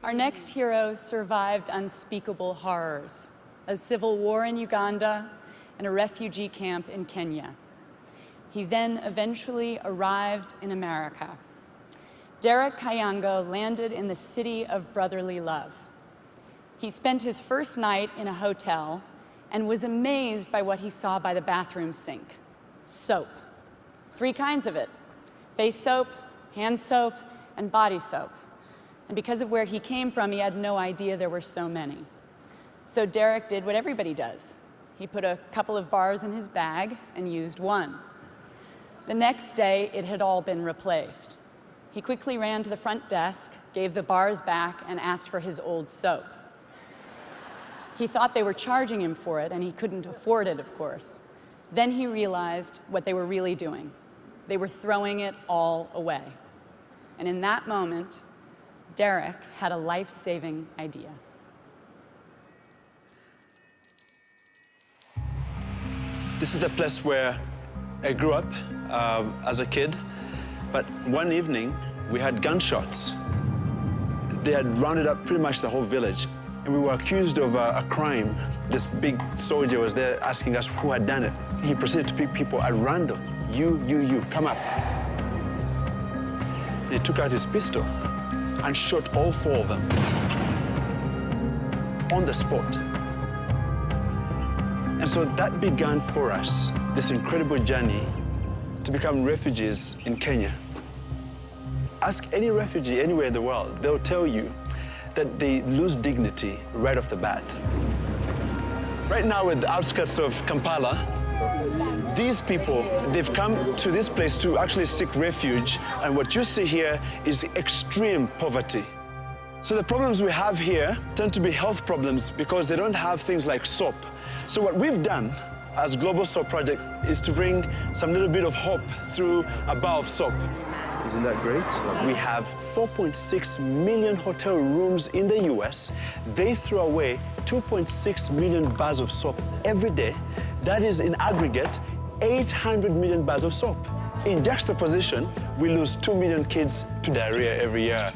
Our next hero survived unspeakable horrors, a civil war in Uganda and a refugee camp in Kenya. He then eventually arrived in America. Derreck Kayongo landed in the city of brotherly love. He spent his first night in a hotel and was amazed by what he saw by the bathroom sink: soap. 3 kinds of it: face soap, hand soap, and body soap. And because of where he came from, he had no idea there were so many. So Derreck did what everybody does. He put a couple of bars in his bag and used one. The next day, it had all been replaced. He quickly ran to the front desk, gave the bars back, and asked for his old soap. He thought they were charging him for it, and he couldn't afford it, of course. Then he realized what they were really doing. They were throwing it all away. And in that moment, Derreck had a life-saving idea. This is the place where I grew up as a kid, but one evening we had gunshots. They had rounded up pretty much the whole village. And we were accused of a crime. This big soldier was there asking us who had done it. He proceeded to pick people at random. You, come up. And he took out his pistol and shot all 4 of them on the spot. And so that began for us this incredible journey to become refugees in Kenya. Ask any refugee anywhere in the world, they'll tell you that they lose dignity right off the bat. Right now, we're at the outskirts of Kampala. These people, they've come to this place to actually seek refuge, and what you see here is extreme poverty. So the problems we have here tend to be health problems because they don't have things like soap. So what we've done as Global Soap Project is to bring some little bit of hope through a bar of soap. Isn't that great? We have 4.6 million hotel rooms in the US. They throw away 2.6 million bars of soap every day. That is, in aggregate, 800 million bars of soap. In juxtaposition, we lose 2 million kids to diarrhea every year.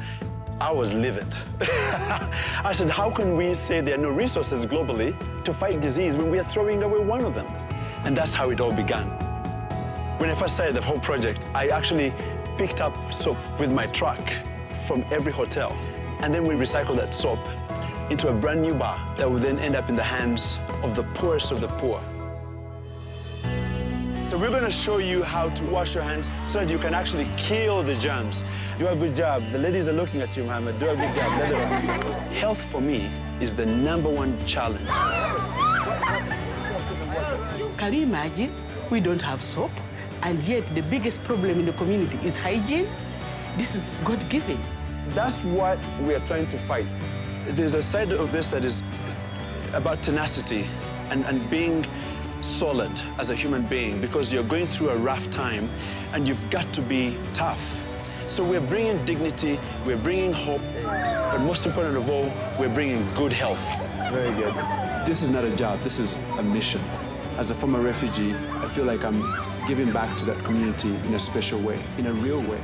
I was livid. I said, how can we say there are no resources globally to fight disease when we are throwing away one of them? And that's how it all began. When I first started the whole project, I actually picked up soap with my truck from every hotel. And then we recycled that soap into a brand new bar that would then end up in the hands of the poorest of the poor. So we're going to show you how to wash your hands so that you can actually kill the germs. Do a good job. The ladies are looking at you, Mohammed. Do a good job. Let them. Health for me is the #1 challenge. Can you imagine? We don't have soap, and yet the biggest problem in the community is hygiene. This is God-given. That's what we are trying to fight. There's a side of this that is about tenacity and being solid as a human being, because you're going through a rough time and you've got to be tough. So we're bringing dignity, we're bringing hope, but most important of all, we're bringing good health. Very good. This is not a job, this is a mission. As a former refugee, I feel like I'm giving back to that community in a special way, in a real way.